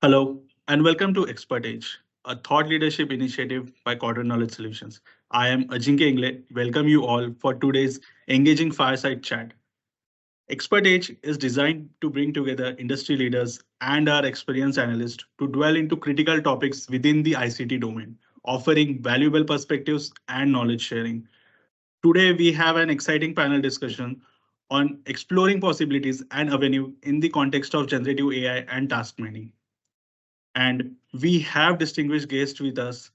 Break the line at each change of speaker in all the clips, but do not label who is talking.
Hello, and welcome to Expert Age, a thought leadership initiative by Quadrant Knowledge Solutions. I am Ajinkya Ingle. Welcome you all for today's engaging fireside chat. Expert Age is designed to bring together industry leaders and our experienced analysts to dwell into critical topics within the ICT domain, offering valuable perspectives and knowledge sharing. Today, we have an exciting panel discussion on exploring possibilities and avenue in the context of generative AI and task mining. And we have distinguished guests with us.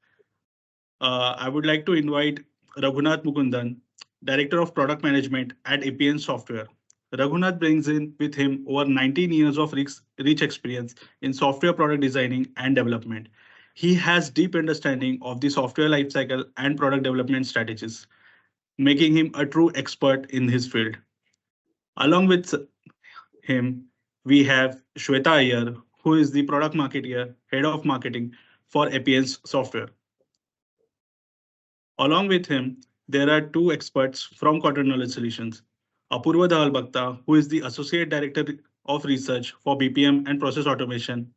I would like to invite Raghunath Mukundan, Director of Product Management at Epiance Software. Raghunath brings in with him over 19 years of rich experience in software product designing and development. He has deep understanding of the software lifecycle and product development strategies, making him a true expert in his field. Along with him, we have Swetha Iyer, who is the product marketer, head of marketing for Epiance Software. Along with him, there are two experts from Quadrant Knowledge Solutions. Apoorva Dawalbhakta, who is the Associate Director of Research for BPM and Process Automation,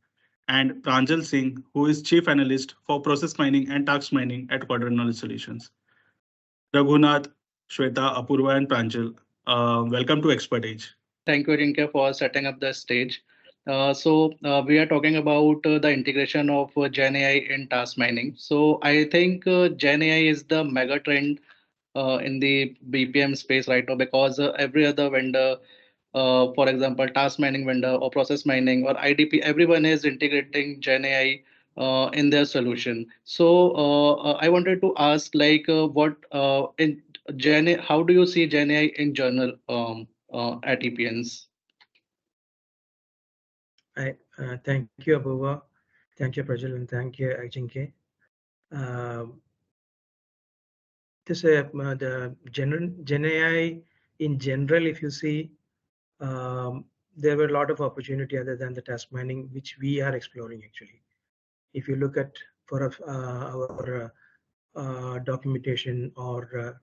and Pranjal Singh, who is Chief Analyst for Process Mining and Task Mining at Quadrant Knowledge Solutions. Raghunath, Swetha, Apoorva, and Pranjal, welcome to Expert Age.
Thank you, Rinke, for setting up the stage. We are talking about the integration of Gen AI in task mining. So I think Gen AI is the mega trend in the BPM space right now because every other vendor, for example, task mining vendor or process mining or IDP, everyone is integrating Gen AI in their solution. I wanted to ask, like, what in Gen AI, how do you see Gen AI in general at Epiance?
Thank you, Apoorva. Thank you, Pranjal, and thank you, Ajinkya. The Gen AI in general, if you see, there were a lot of opportunity other than the task mining, which we are exploring actually. If you look at for our documentation or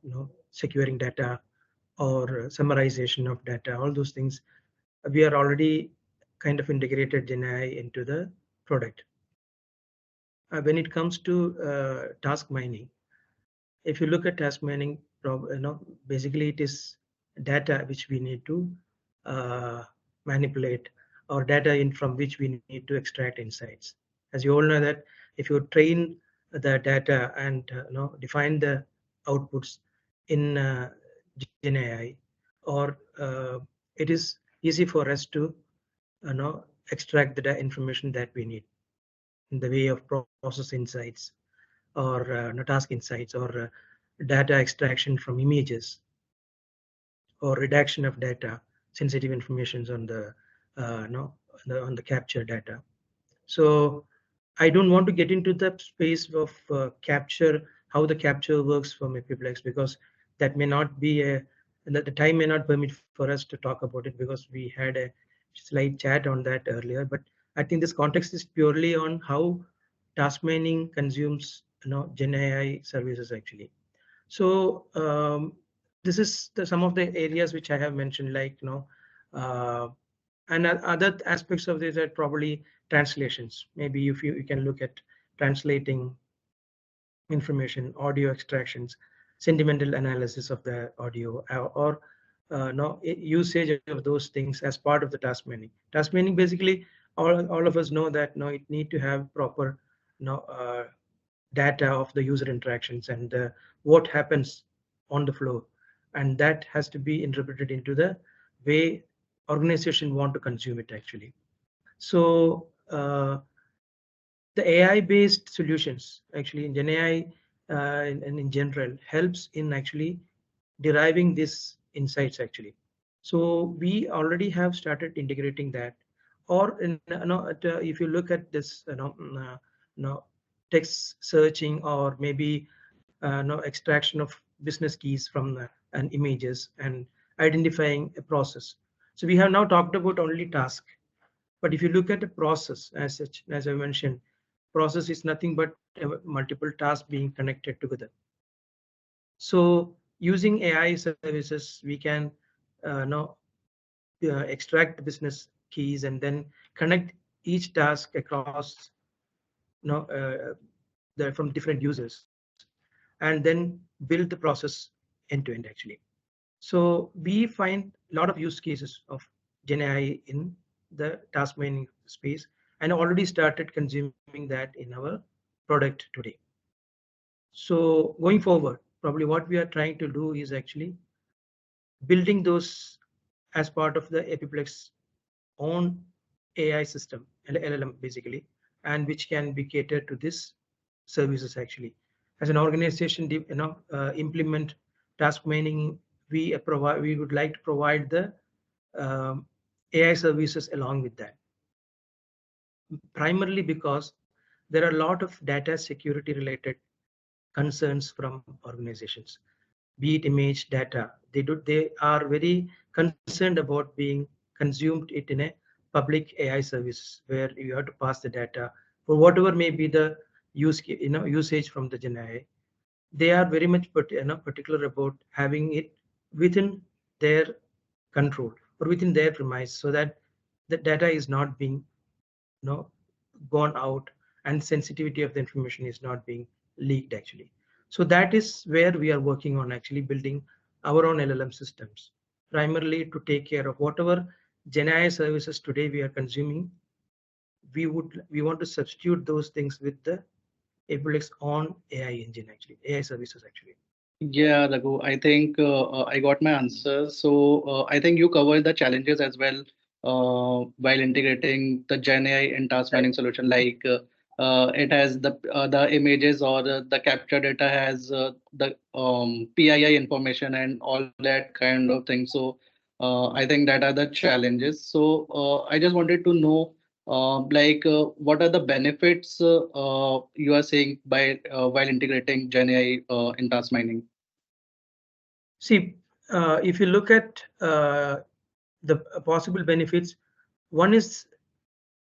securing data or summarization of data, all those things, we are already kind of integrated Gen AI into the product. When it comes to task mining, if you look at task mining, basically it is data which we need to manipulate, or data in from which we need to extract insights. As you all know that if you train the data and define the outputs in Gen AI, or it is easy for us to extract the information that we need in the way of process insights or task insights or data extraction from images or redaction of data, sensitive informations on the on the capture data. So I don't want to get into the space of capture, how the capture works from Epiplex, because that may not be the time may not permit for us to talk about it, because we had a slight chat on that earlier. But I think this context is purely on how task mining consumes Gen AI services actually. So this is some of the areas which I have mentioned, like and other aspects of this are probably translations. Maybe if you can look at translating information, audio extractions, sentimental analysis of the audio, or usage of those things as part of the task mining. Task mining, basically, all of us know that it need to have proper data of the user interactions and what happens on the floor, and that has to be interpreted into the way organization want to consume it actually. So the AI-based solutions actually in Gen AI and in general helps in actually deriving these insights actually. So we already have started integrating that, or if you look at this text searching, or maybe extraction of business keys from and images and identifying a process. So we have now talked about only task, but if you look at the process as such, as I mentioned, process is nothing but multiple tasks being connected together. So using AI services, we can extract the business keys and then connect each task across from different users, and then build the process end to end actually. So we find a lot of use cases of GenAI in the task mining space and already started consuming that in our product today. So going forward, probably what we are trying to do is actually building those as part of the Epiplex own AI system, LLM basically, and which can be catered to this services actually. As an organization, implement task mining, we would like to provide the AI services along with that. Primarily because there are a lot of data security related concerns from organizations, be it image data. They are very concerned about being consumed it in a public AI service where you have to pass the data for whatever may be the usage from the GenAI. They are very much particular about having it within their control or within their premise, so that the data is not being gone out and sensitivity of the information is not being leaked actually. So that is where we are working on actually building our own LLM systems, primarily to take care of whatever GenAI services today we are consuming. We want to substitute those things with the Eplex on AI engine actually, AI services actually.
Yeah, Raghu, I think I got my answer. So I think you covered the challenges as well while integrating the GenAI in task mining solution. Like it has the images or the capture data has the PII information and all that kind of thing. So I think that are the challenges. So I just wanted to know what are the benefits you are seeing by while integrating GenAI in task mining?
See, if you look at the possible benefits, one is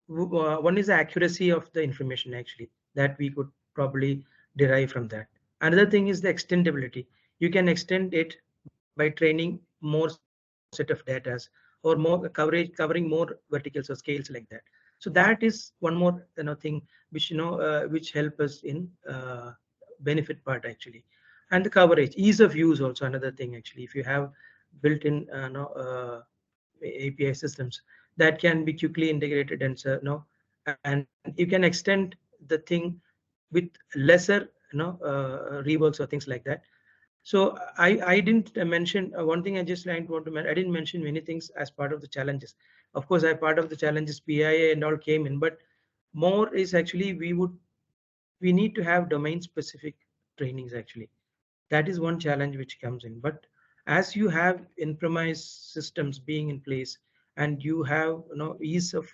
one is the accuracy of the information actually that we could probably derive from that. Another thing is the extendability. You can extend it by training more set of data or more covering more verticals or scales like that. So that is one more thing which which help us in benefit part actually. And the coverage, ease of use also another thing actually. If you have built-in API systems that can be quickly integrated and and you can extend the thing with lesser reworks or things like that. So I didn't mention one thing. I just want to mention. I didn't mention many things as part of the challenges. Of course, I part of the challenges PIA and all came in, but more is actually we need to have domain specific trainings actually. That is one challenge which comes in. But as you have in-premise systems being in place and you have ease of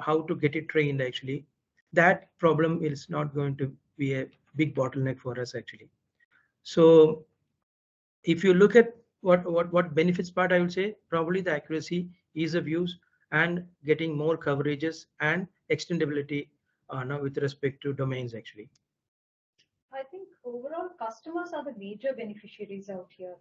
how to get it trained actually, that problem is not going to be a big bottleneck for us actually. So if you look at what benefits part, I would say probably the accuracy, ease of use, and getting more coverages and extendability now with respect to domains actually.
I think overall customers are the major beneficiaries out here,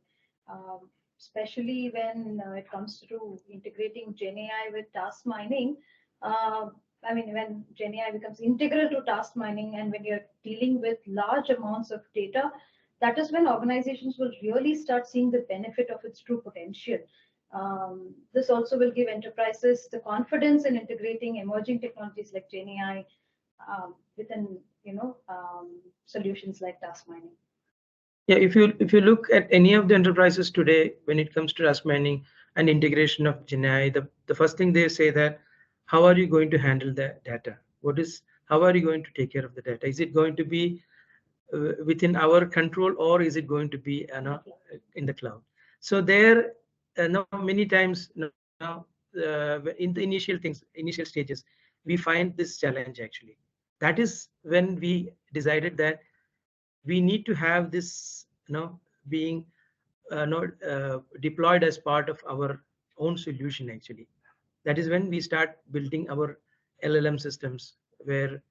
especially when it comes to integrating GenAI with task mining. I mean, when GenAI becomes integral to task mining and when you're dealing with large amounts of data, that is when organizations will really start seeing the benefit of its true potential. This also will give enterprises the confidence in integrating emerging technologies like GenAI within solutions like task mining.
Yeah, if you look at any of the enterprises today, when it comes to task mining and integration of GenAI, the first thing they say that how are you going to handle the data? How are you going to take care of the data? Is it going to be within our control or is it going to be in the cloud? So there, many times now in the initial stages, we find this challenge actually. That is when we decided that we need to have this being deployed as part of our own solution actually. That is when we start building our LLM systems where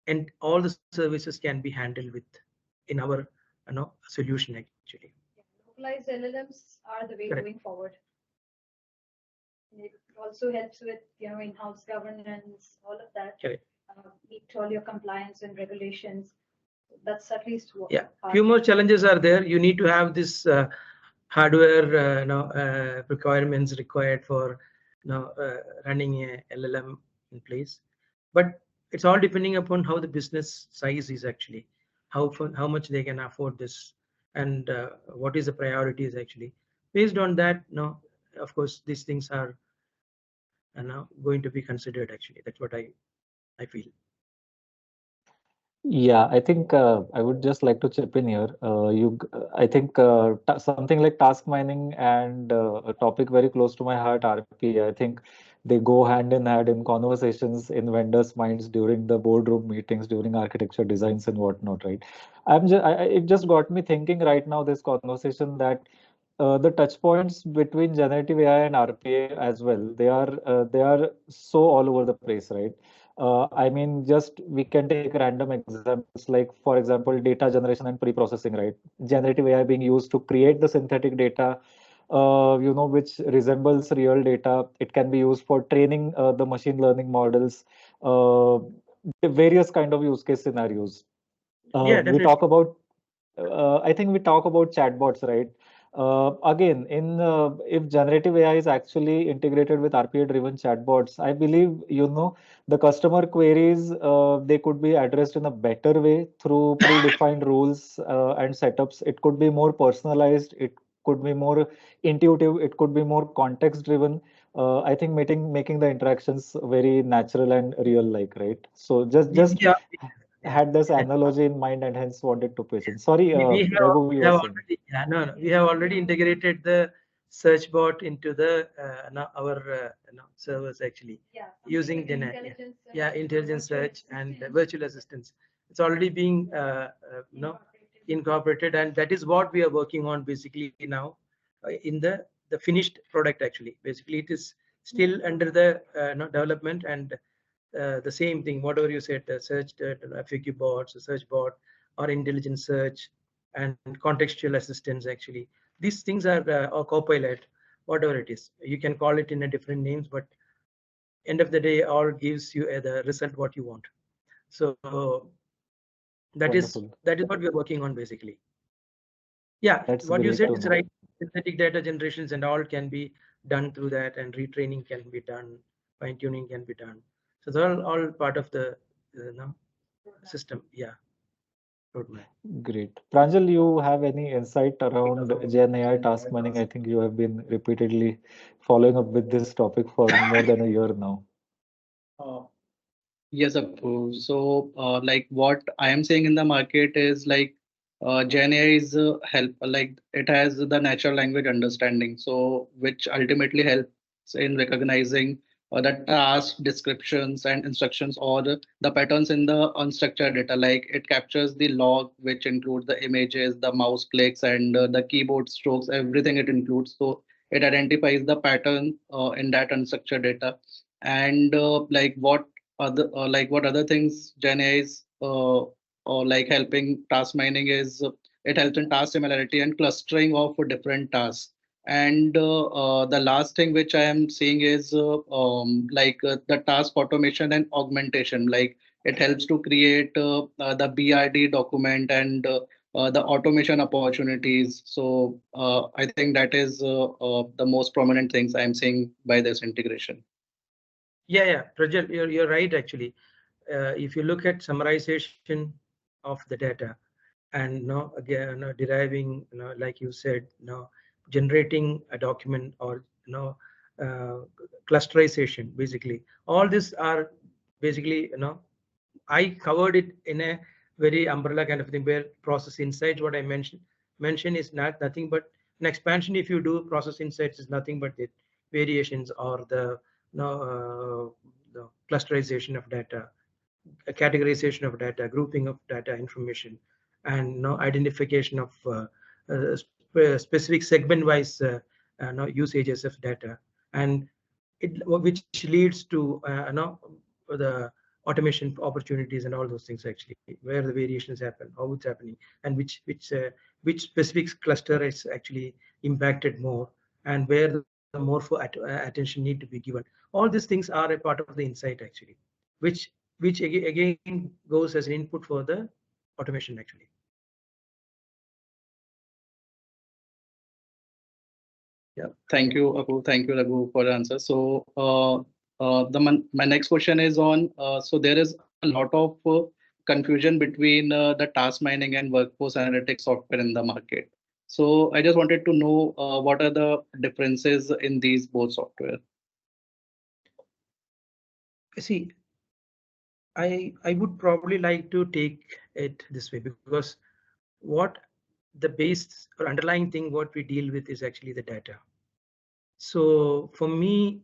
and all the services can be handled with in our solution actually.
Localized LLMs are the way
Correct.
going forward. It also helps with in-house governance, all of that.
Correct.
Meet all your compliance and regulations. That's at least what.
Yeah, few more challenges are there. You need to have this hardware requirements required for running a LLM in place, but it's all depending upon how the business size is actually, how much they can afford this, and what is the priorities actually. Based on that, of course these things are now going to be considered actually. That's what I feel.
Yeah, I think I would just like to chip in here. I think something like task mining and a topic very close to my heart, RPA. I think they go hand in hand in conversations in vendors' minds during the boardroom meetings, during architecture designs and whatnot, right? It just got me thinking right now, this conversation, that the touch points between generative AI and RPA as well, they are so all over the place, right? I mean, just we can take random examples like, for example, data generation and pre-processing, right? Generative AI being used to create the synthetic data, which resembles real data. It can be used for training the machine learning models, uh, various kind of use case scenarios.
Yeah,
We
definitely.
talk about I think we talk about chatbots, right? Again, if generative AI is actually integrated with RPA-driven chatbots, I believe the customer queries they could be addressed in a better way through predefined rules and setups. It could be more personalized. It could be more intuitive. It could be more context-driven. I think making the interactions very natural and real-like, right? So just
Yeah, yeah.
had this analogy in mind and hence wanted to pitch in. Sorry, Raghu, you
We
were
have
saying.
already, yeah, no, we have already integrated the search bot into the our servers actually.
Yeah,
Using
like
GenAI.
intelligence search,
Yeah, intelligence
virtual
search and
assistants.
virtual assistants. It's already being incorporated, and that is what we are working on basically now in the finished product actually. Basically, it is still under the development, and the same thing, whatever you said, the search, FAQ bots, the search bot, or intelligent search, and contextual assistance actually. These things are or copilot, whatever it is. You can call it in a different names, but end of the day, all gives you the result what you want. So that is
Wonderful.
what we are working on basically. Yeah,
That's
what you
great
said
to
is
know.
right. Synthetic data generations and all can be done through that, and retraining can be done, fine tuning can be done. So they're all part of the system. Yeah, roadmap.
Great. Pranjal, you have any insight around Gen AI task mining? I think you have been repeatedly following up with this topic for more than a year now.
Yes, Apoorva. So, like what I am saying in the market is like Gen AI is help like it has the natural language understanding, so which ultimately helps in recognizing the task descriptions and instructions or the patterns in the unstructured data. Like it captures the log, which includes the images, the mouse clicks, and the keyboard strokes, everything it includes. So it identifies the pattern in that unstructured data, and what other things Gen AI is or like helping task mining is it helps in task similarity and clustering of different tasks. And the last thing which I am seeing is the task automation and augmentation. Like it helps to create the BRD document and the automation opportunities. So I think that is the most prominent things I am seeing by this integration.
Yeah, Pranjal, you're right actually. If you look at summarization of the data, and again deriving, like you said, generating a document, or uh, clusterization, basically all these are basically I covered it in a very umbrella kind of thing, where process insights, what I mention is nothing but an expansion. If you do process insights, is nothing but the variations, or the the clusterization of data, a categorization of data, grouping of data information, and identification of specific segment-wise usages of data, and which leads to the automation opportunities and all those things actually, where the variations happen, how it's happening, and which specific cluster is actually impacted more, and where the more for attention need to be given. All these things are a part of the insight actually, which again goes as an input for the automation actually.
Yeah, thank you, Apu. Thank you, Raghu, for the answer. So, my next question is on. So there is a lot of confusion between the task mining and workforce analytics software in the market. So I just wanted to know what are the differences in these both software.
See, I would probably like to take it this way, because what the base or underlying thing what we deal with is actually the data. So for me,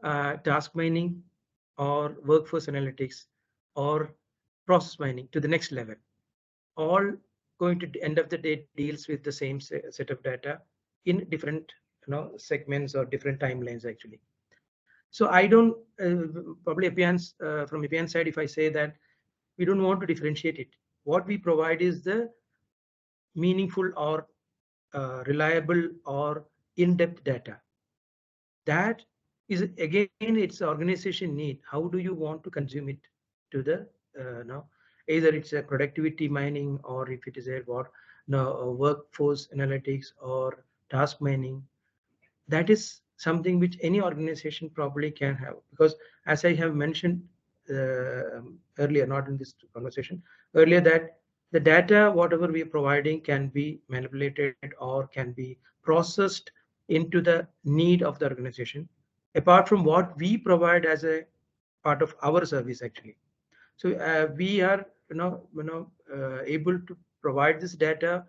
task mining or workforce analytics or process mining to the next level, all going to end of the day deals with the same set of data in different segments or different timelines actually. So I don't probably Epiance, from Epiance side, if I say that we don't want to differentiate it, what we provide is the meaningful or reliable or in-depth data. That is again, it's organization need. How do you want to consume it to the either it's a productivity mining, or if it is a workforce analytics or task mining. That is something which any organization probably can have, because as I have mentioned earlier, not in this conversation, earlier, that the data, whatever we are providing, can be manipulated or can be processed into the need of the organization, apart from what we provide as a part of our service actually. So we are able to provide this data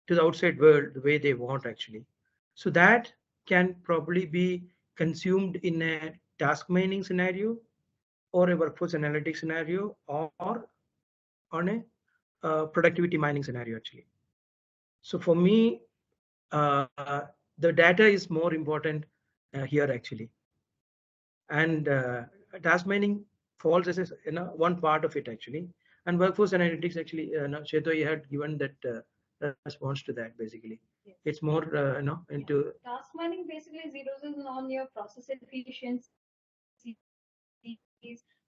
to the outside world the way they want actually. So that can probably be consumed in a task mining scenario or a workforce analytics scenario or on a productivity mining scenario actually. So for me, the data is more important here actually, and task mining falls as one part of it actually, and workforce analytics actually. Swetha, you had given that response to that basically.
Yes.
It's more into
task mining basically zeroes in on your process efficiencies.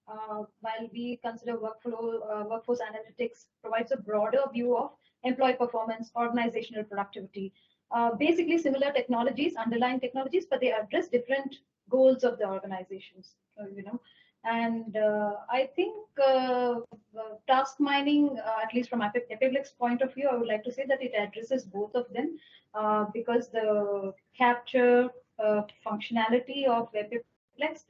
While we consider workforce analytics provides a broader view of employee performance, organizational productivity. Basically similar technologies, underlying technologies, but they address different goals of the organizations. And I think task mining, at least from Epiplex point of view, I would like to say that it addresses both of them because the capture functionality of Epiplex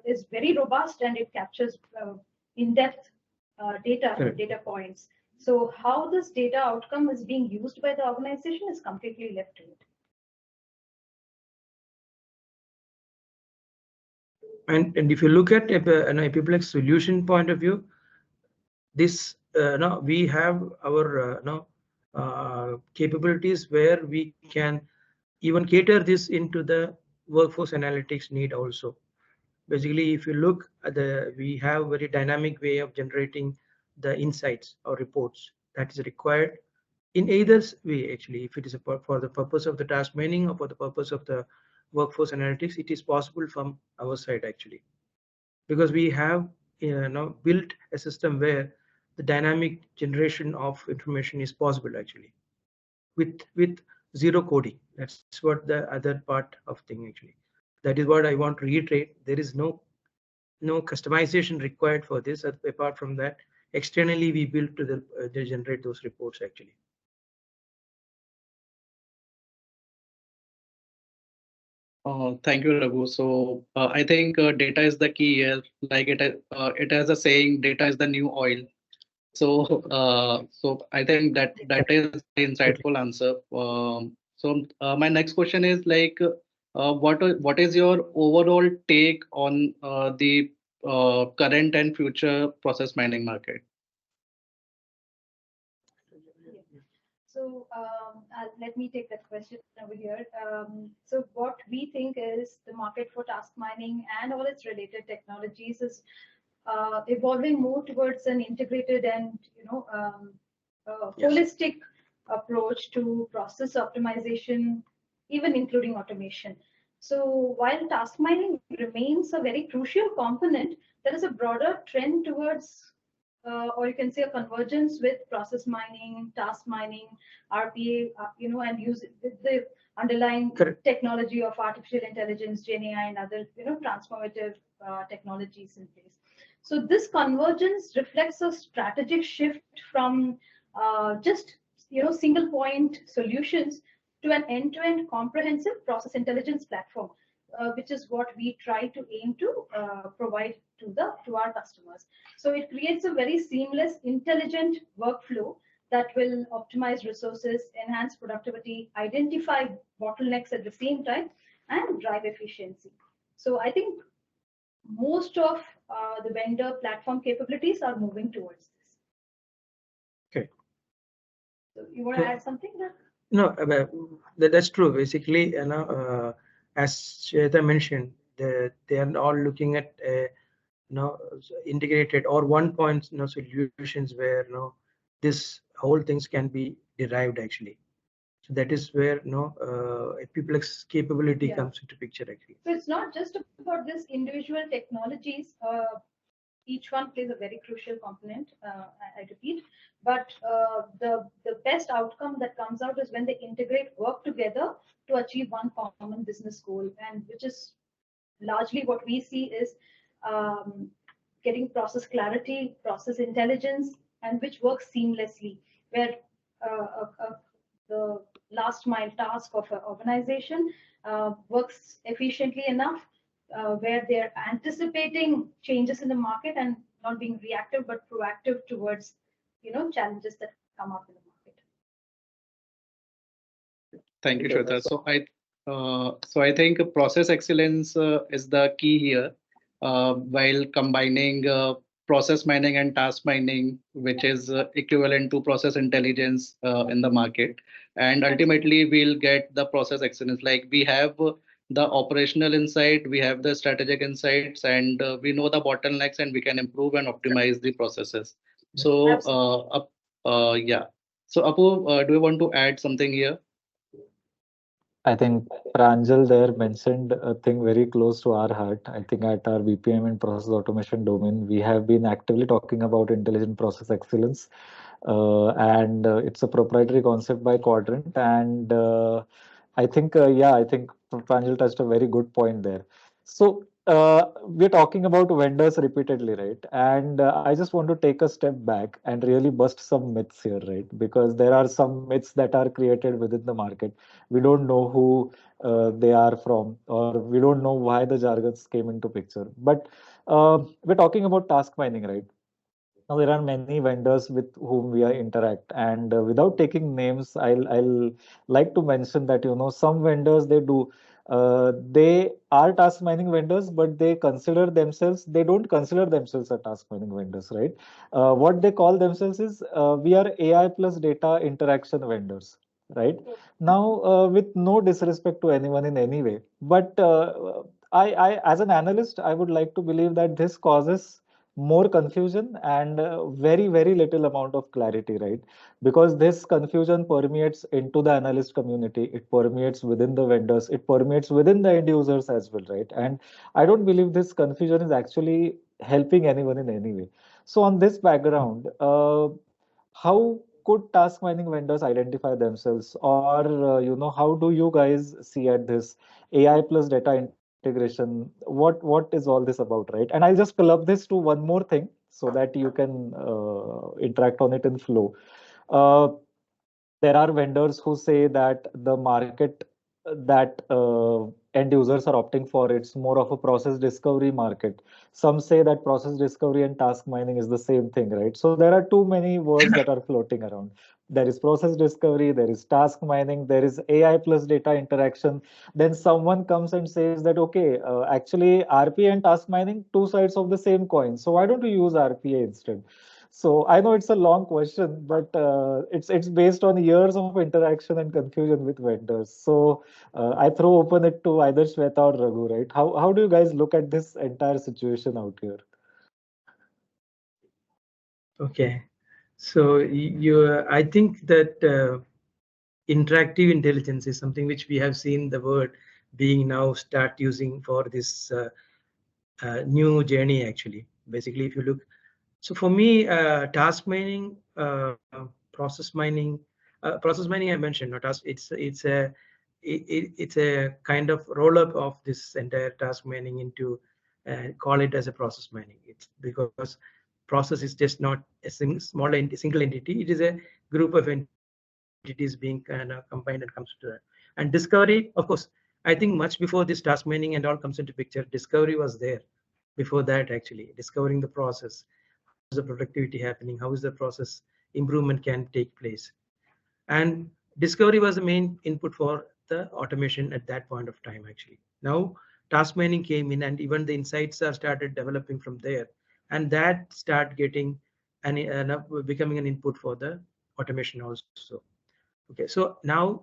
is very robust, and it captures in-depth data points. So how this data outcome is being used by the organization is completely left to it.
And if you look at an Epiplex solution point of view, this we have our capabilities where we can even cater this into the workforce analytics need also. Basically, if you look at we have very dynamic way of generating the insights or reports that is required in either way actually. If it is for the purpose of the task mining or for the purpose of the workforce analytics, it is possible from our side actually, because we have built a system where the dynamic generation of information is possible actually with zero coding. That's what the other part of thing actually. That is what I want to reiterate. There is no customization required for this. Apart from that, externally we build to they generate those reports actually.
Thank you, Raghu. So I think data is the key here. Like it has a saying, data is the new oil. So so I think that is an insightful answer. So my next question is like, what is your overall take on the current and future process mining market?
So let me take that question over here. So what we think is the market for task mining and all its related technologies is evolving more towards an integrated and holistic approach to process optimization, even including automation. So while task mining remains a very crucial component, there is a broader trend towards, or you can say a convergence with process mining, task mining, RPA, and use with the underlying technology of artificial intelligence, GenAI, and other, transformative technologies in place. So this convergence reflects a strategic shift from just, single point solutions to an end-to-end comprehensive process intelligence platform, which is what we try to aim to provide to our customers. So it creates a very seamless, intelligent workflow that will optimize resources, enhance productivity, identify bottlenecks at the same time, and drive efficiency. So I think most of the vendor platform capabilities are moving towards this.
Okay.
So you want to add something there?
No, that's true. Basically, as Swetha mentioned, they are all looking at integrated or one point solutions where this whole things can be derived actually. So that is where people's capability comes into picture actually.
So it's not just about this individual technologies. Each one plays a very crucial component, I repeat, but the best outcome that comes out is when they integrate work together to achieve one common business goal, and which is largely what we see is getting process clarity, process intelligence, and which works seamlessly, where the last mile task of an organization works efficiently enough, where they're anticipating changes in the market and not being reactive but proactive towards challenges that come up in the market.
Thank you, Swetha. So I think process excellence is the key here, while combining process mining and task mining, which is equivalent to process intelligence in the market. And ultimately, we'll get the process excellence. Like we have the operational insight, we have the strategic insights, and we know the bottlenecks, and we can improve and optimize the processes. So, yeah. So, Apu, do you want to add something here?
I think Pranjal there mentioned a thing very close to our heart. I think at our BPM and process automation domain, we have been actively talking about intelligent process excellence. And it's a proprietary concept by Quadrant. And I think, I think Pranjal touched a very good point there. So we're talking about vendors repeatedly, right? And I just want to take a step back and really bust some myths here, right? Because there are some myths that are created within the market. We don't know who they are from, or we don't know why the jargons came into picture. But we're talking about task mining, right? Now there are many vendors with whom we interact, and without taking names, I'll like to mention that some vendors they are task mining vendors, but they don't consider themselves a task mining vendors, right? What they call themselves is we are AI plus data interaction vendors, right? Now with no disrespect to anyone in any way, but I as an analyst, I would like to believe that this causes more confusion and very, very little amount of clarity, right? Because this confusion permeates into the analyst community, it permeates within the vendors, it permeates within the end users as well, right? And I don't believe this confusion is actually helping anyone in any way. So on this background, how could task mining vendors identify themselves, or how do you guys see at this AI plus data integration? What is all this about, right? And I'll just club this to one more thing so that you can interact on it in flow. uh, there are vendors who say that the market that end users are opting for, it's more of a process discovery market. Some say that process discovery and task mining is the same thing, right? So there are too many words that are floating around. There is process discovery, there is task mining, there is AI plus data interaction. Then someone comes and says that, okay, actually RPA and task mining, two sides of the same coin, so why don't you use RPA instead? So I know it's a long question, but it's based on years of interaction and confusion with vendors. So I throw open it to either Swetha or Raghu, right? How do you guys look at this entire situation out here?
Okay, so I think that interactive intelligence is something which we have seen the word being now start using for this new journey actually. Basically, if you look, so for me, task mining, process mining, I mentioned. No, task. It's a kind of roll up of this entire task mining into call it as a process mining. It's because process is just not a single entity. It is a group of entities being kind of combined and comes to that. And discovery, of course, I think much before this task mining and all comes into picture, discovery was there before that actually, discovering the process, how is the productivity happening, how is the process improvement can take place. And discovery was the main input for the automation at that point of time actually. Now task mining came in and even the insights are started developing from there, and that start getting becoming an input for the automation also. Okay, so now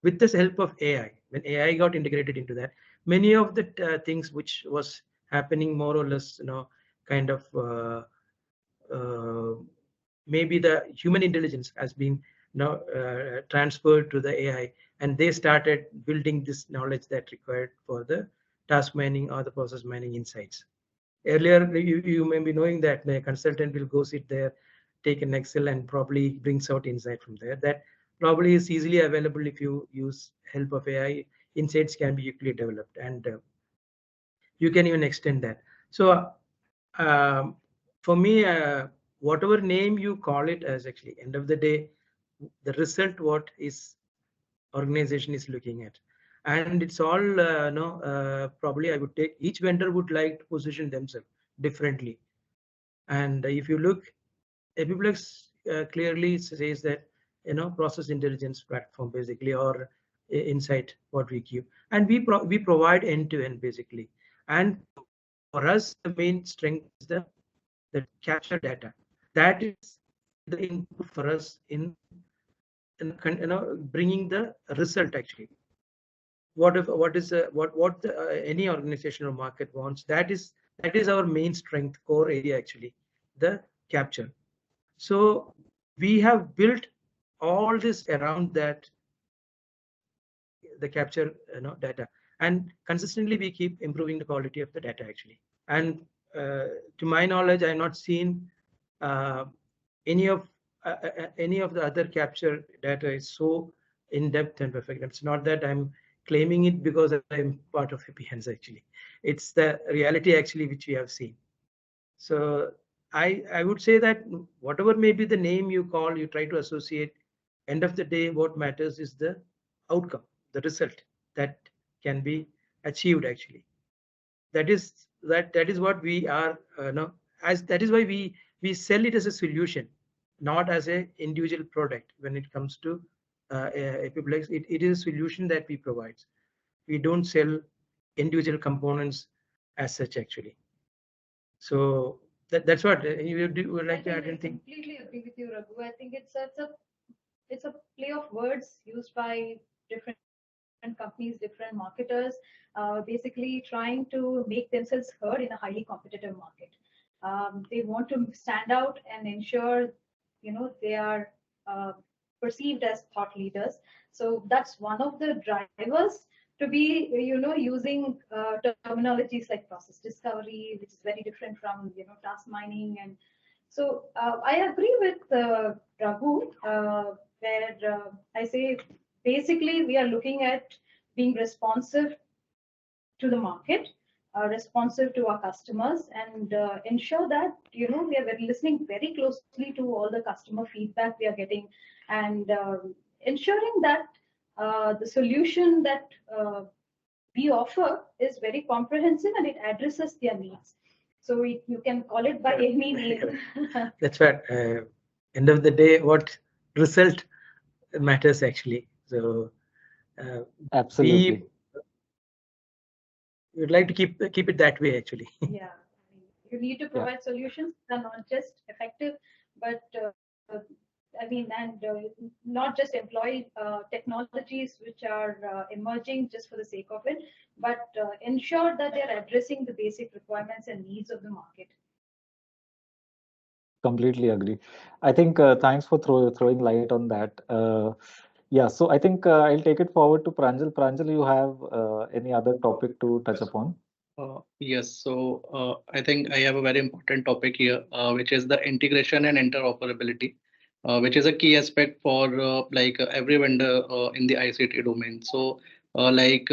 with this help of AI, when AI got integrated into that, many of the things which was happening more or less, kind of maybe the human intelligence has been transferred to the AI, and they started building this knowledge that required for the task mining or the process mining insights. Earlier, you may be knowing that the consultant will go sit there, take an Excel, and probably brings out insight from there. That probably is easily available if you use help of AI. Insights can be quickly developed, and you can even extend that. So for me, whatever name you call it as, actually, end of the day, the result what is organization is looking at, and it's all probably I would take each vendor would like to position themselves differently. And if you look, Epiplex clearly says that process intelligence platform basically, or insight what we give, and we provide end to end basically. And for us, the main strength is the capture data. That is the input for us in bringing the result actually. What any organization or market wants, that is our main strength, core area actually, the capture. So we have built all this around that, the capture data, and consistently we keep improving the quality of the data actually. And to my knowledge, I have not seen any of the other capture data is so in depth and perfect. It's not that I'm claiming it because I'm part of Epiance actually. It's the reality actually which we have seen. So I would say that whatever may be the name you call, you try to associate, end of the day, what matters is the outcome, the result that can be achieved actually. That is what we are as that is why we sell it as a solution, not as a individual product. When it comes to Epiplex, it is a solution that we provide. We don't sell individual components as such actually. So that's what you would like to add anything.
I completely agree with you, Raghu. I think it's a play of words used by different companies, different marketers, basically trying to make themselves heard in a highly competitive market. They want to stand out and ensure, they are perceived as thought leaders. So that's one of the drivers to be, using terminologies like process discovery, which is very different from, task mining. And so I agree with Raghu, where I say basically we are looking at being responsive to the market, responsive to our customers, and ensure that we are listening very closely to all the customer feedback we are getting, and ensuring that the solution that we offer is very comprehensive and it addresses their needs. So you can call it by any name.
That's right. End of the day, what result matters actually. So
Absolutely.
we would like to keep it that way actually.
Yeah, you need to provide solutions that are not just effective, but not just employ technologies which are emerging just for the sake of it, but ensure that they're addressing the basic requirements and needs of the market.
Completely agree. I think thanks for throwing light on that. Yeah, so I think I'll take it forward to Pranjal. Pranjal, you have any other topic to touch upon?
Yes, so I think I have a very important topic here, which is the integration and interoperability, which is a key aspect for every vendor in the ICT domain. So, like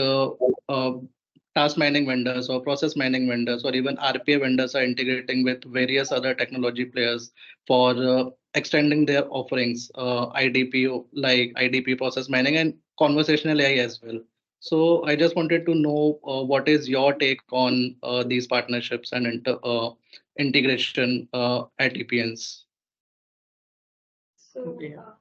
task mining vendors or process mining vendors or even RPA vendors are integrating with various other technology players for extending their offerings, IDP process mining and conversational AI as well. So I just wanted to know what is your take on these partnerships and integration at Epiance?
So,
Yeah.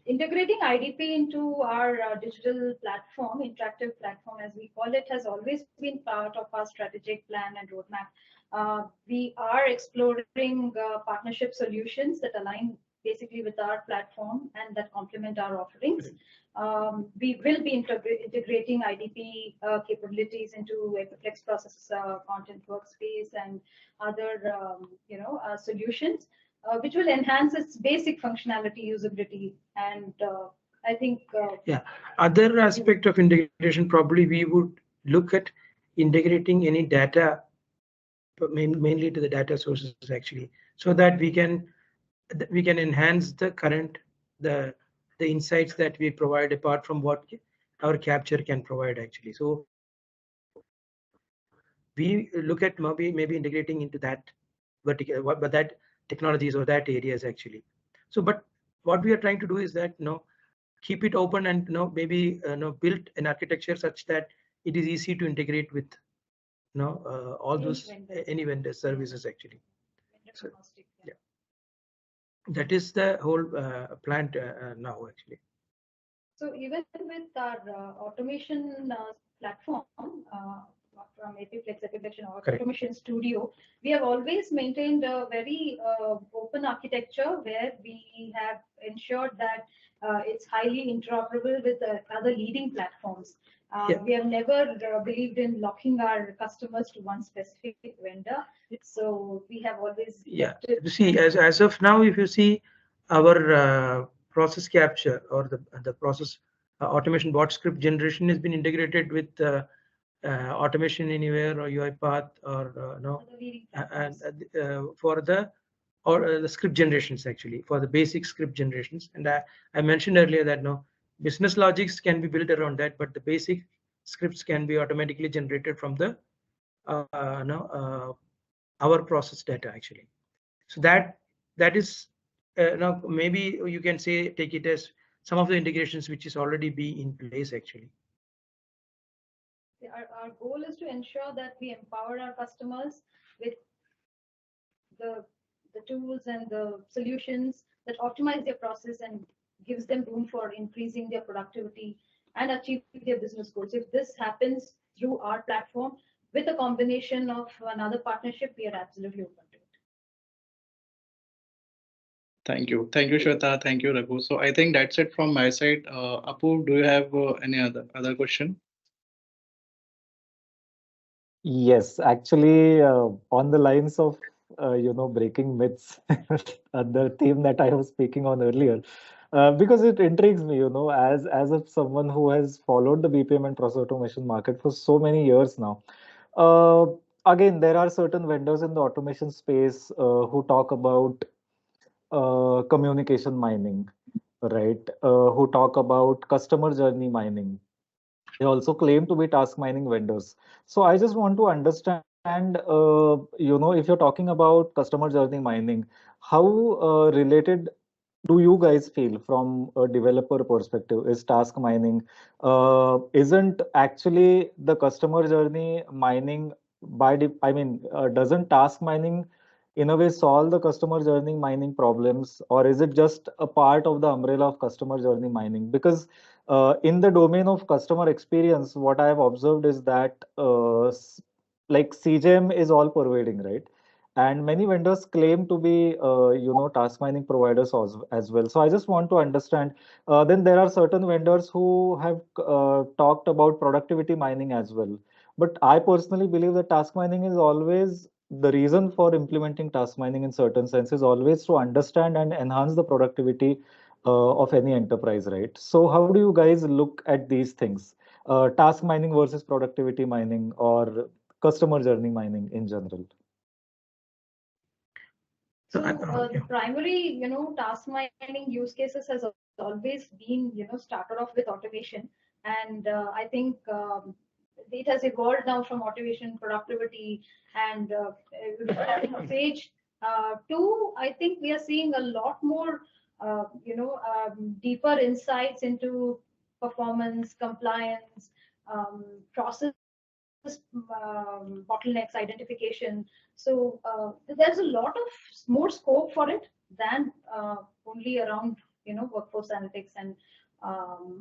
integrating IDP into our digital platform, interactive platform as we call it, has always been part of our strategic plan and roadmap. We are exploring partnership solutions that align basically with our platform and that complement our offerings. We will be integrating IDP capabilities into Epiplex process, content workspace, and other solutions, which will enhance its basic functionality, usability, and I think.
Yeah. Other aspect of integration, probably we would look at integrating any data, but mainly to the data sources actually, so that we can enhance the current the insights that we provide apart from what our capture can provide actually. So we look at maybe integrating into that vertical, but that technologies or that areas actually. So, but what we are trying to do is that keep it open and maybe build an architecture such that it is easy to integrate with all those any vendor services actually. So, yeah, that is the whole plan now actually.
So even with our automation platform from Epiplex or
Correct.
Automation Studio, we have always maintained a very open architecture where we have ensured that it's highly interoperable with other leading platforms.
Yeah.
We have never believed in locking our customers to one specific vendor. So we have always.
Yeah. You see, as of now, if you see our process capture or the process automation bot script generation has been integrated with Automation Anywhere or UiPath or
Other leading
and
platforms.
for the script generations actually, for the basic script generations. And I mentioned earlier that business logics can be built around that, but the basic scripts can be automatically generated from the our process data actually. So that is now maybe you can say take it as some of the integrations which is already be in place actually.
Our goal is to ensure that we empower our customers with the tools and the solutions that optimize their process and gives them room for increasing their productivity and achieving their business goals. If this happens through our platform with a combination of another partnership, we are absolutely open to it.
Thank you, Swetha. Thank you, Raghu. So I think that's it from my side. Apoorva, do you have any other question?
Yes, actually, on the lines of breaking myths, the theme that I was speaking on earlier, because it intrigues me, as of someone who has followed the BPM and process automation market for so many years now. Uh, Again, there are certain vendors in the automation space who talk about communication mining, right? Who talk about customer journey mining. They also claim to be task mining vendors. So I just want to understand, if you're talking about customer journey mining, how related do you guys feel from a developer perspective? Is task mining isn't actually the customer journey mining doesn't task mining in a way solve the customer journey mining problems, or is it just a part of the umbrella of customer journey mining? Because in the domain of customer experience, what I have observed is that like CJM is all pervading, right? And many vendors claim to be, task mining providers as well. So I just want to understand. Then there are certain vendors who have talked about productivity mining as well. But I personally believe that task mining is always the reason for implementing task mining in certain sense is always to understand and enhance the productivity of any enterprise, right? So how do you guys look at these things? Task mining versus productivity mining or customer journey mining in general?
So the primary, task mining use cases has always been, started off with automation, and I think it has evolved now from automation, productivity, and starting of age to, I think we are seeing a lot more, deeper insights into performance, compliance, process bottlenecks identification. So there's a lot of more scope for it than only around workforce analytics and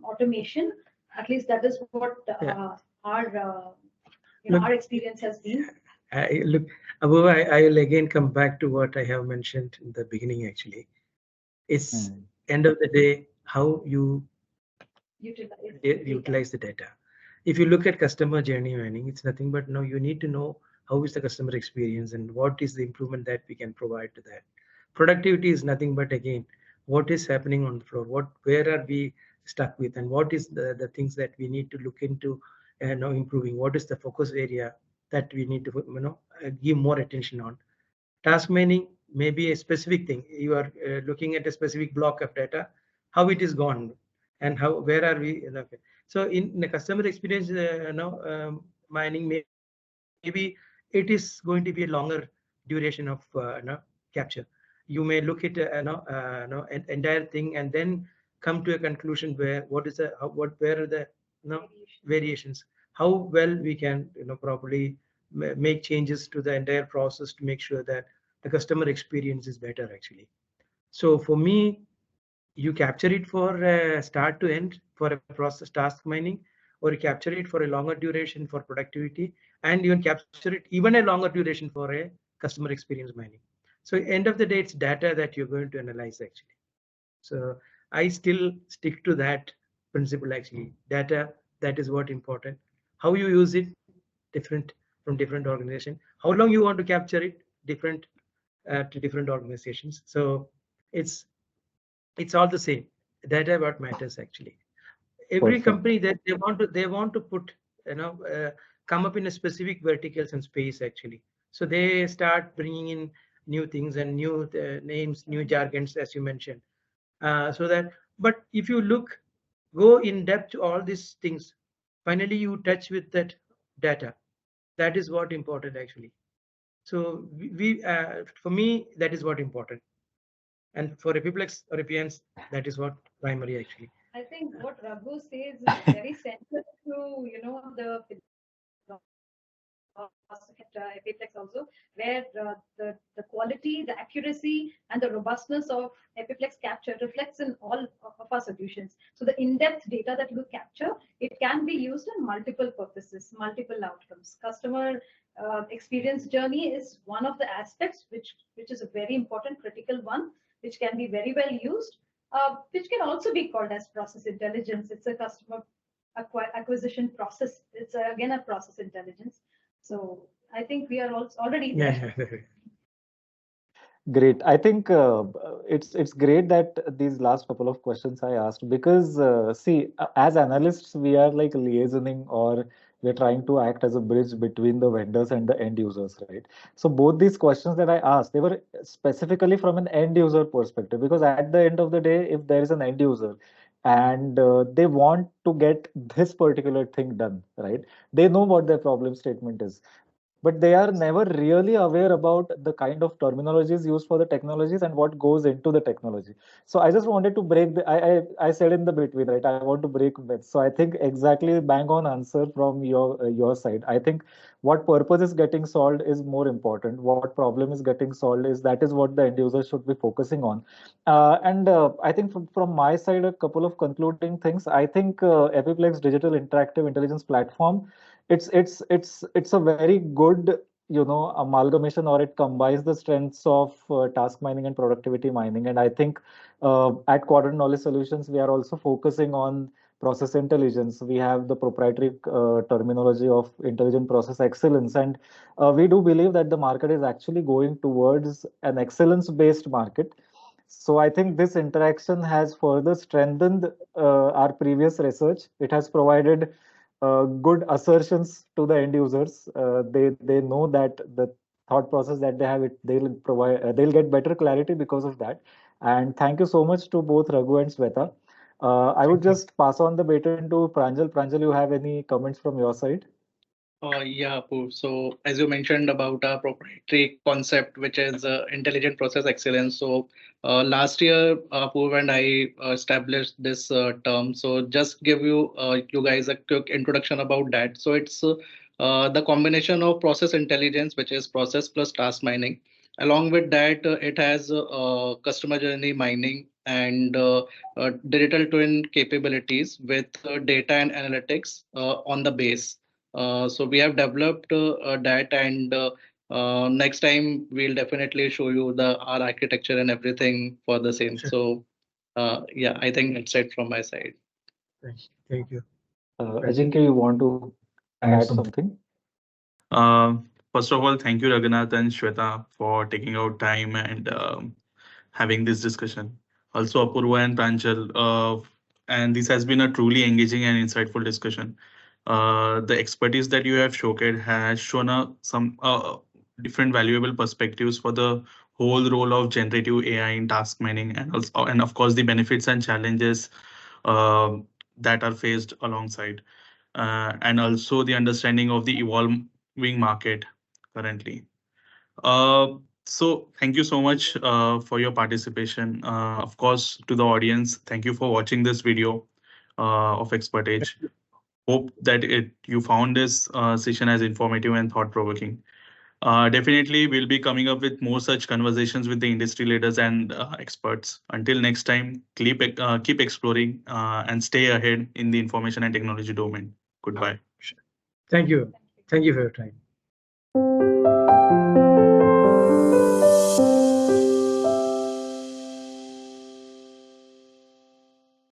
automation. At least that is what our experience has been.
Look, Apoorva, I will again come back to what I have mentioned in the beginning. Actually, it's end of the day how you utilize the data. If you look at customer journey mining, it's nothing but now you need to know how is the customer experience and what is the improvement that we can provide to that. Productivity is nothing but again what is happening on the floor, where are we stuck with, and what is the things that we need to look into now improving. What is the focus area that we need to give more attention on. Task mining may be a specific thing. You are looking at a specific block of data, how it is gone, and where are we. Okay. So in the customer experience, mining, maybe it is going to be a longer duration of capture. You may look at an entire thing and then come to a conclusion where where are the variations, how well we can properly make changes to the entire process to make sure that the customer experience is better actually. So for me, you capture it for start to end for a process task mining, or you capture it for a longer duration for productivity, and you can capture it even a longer duration for a customer experience mining. So end of the day, it's data that you're going to analyze actually. So I still stick to that principle actually. Data, that is what important. How you use it, different from different organization. How long you want to capture it, different to different organizations. So it's all the same. Data what matters actually. Every company that they want to put come up in a specific verticals and space actually. So they start bringing in new things and new names, new jargons as you mentioned. So that, but if you go in depth to all these things, finally you touch with that data. That is what important actually. So for me, that is what important. And for Epiplex or Epiance, that is what primary actually.
I think what Raghu says is very central to the Epiplex also, where the quality, the accuracy, and the robustness of Epiplex capture reflects in all of our solutions. So the in-depth data that you capture, it can be used in multiple purposes, multiple outcomes. Customer experience journey is one of the aspects which is a very important, critical one, which can be very well used, which can also be called as process intelligence. It's a customer acquisition process. It's again a process intelligence. So I think we are already there.
Yeah.
Great. I think it's great that these last couple of questions I asked, because see, as analysts, we are like liaisoning, or we're trying to act as a bridge between the vendors and the end users, right? So both these questions that I asked, they were specifically from an end user perspective, because at the end of the day, if there is an end user and they want to get this particular thing done, right? They know what their problem statement is, but they are never really aware about the kind of terminologies used for the technologies and what goes into the technology. So I just wanted to break I said in the between, right? I want to break myths. So I think exactly bang on answer from your side. I think what purpose is getting solved is more important. What problem is getting solved is what the end user should be focusing on. And I think from my side, a couple of concluding things. I think Epiplex Digital Interactive Intelligence Platform, it's a very good amalgamation, or it combines the strengths of task mining and productivity mining. And I think at Quadrant Knowledge Solutions, we are also focusing on process intelligence. We have the proprietary terminology of intelligent process excellence, and we do believe that the market is actually going towards an excellence based market. So I think this interaction has further strengthened our previous research. It has provided good assertions to the end users. They know that the thought process that they have, they'll get better clarity because of that. And thank you so much to both Raghu and Swetha. I would just pass on the baton to Pranjal. Pranjal, you have any comments from your side?
Yeah, Apoorva. So as you mentioned about our proprietary concept, which is intelligent process excellence. So last year, Apoorva and I established this term. So just give you guys a quick introduction about that. So it's the combination of process intelligence, which is process plus task mining. Along with that, it has customer journey mining and digital twin capabilities with data and analytics on the base. So we have developed that, and next time we'll definitely show you the our architecture and everything for the same.
Sure.
So yeah, I think that's it from my side.
Thank you.
Ajinkya, you want to add something?
First of all, thank you, Raghunath and Swetha, for taking out time and having this discussion. Also, Apoorva and Pranjal, and this has been a truly engaging and insightful discussion. The expertise that you have showcased has shown some different valuable perspectives for the whole role of generative AI in task mining, and also, and of course, the benefits and challenges uh, that are faced alongside, and also the understanding of the evolving market currently. So thank you so much for your participation. Of course, to the audience, thank you for watching this video of Expert Age. Hope that you found this session as informative and thought-provoking. Definitely, we'll be coming up with more such conversations with the industry leaders and experts. Until next time, keep exploring and stay ahead in the information and technology domain. Goodbye.
Thank you. Thank you for your time.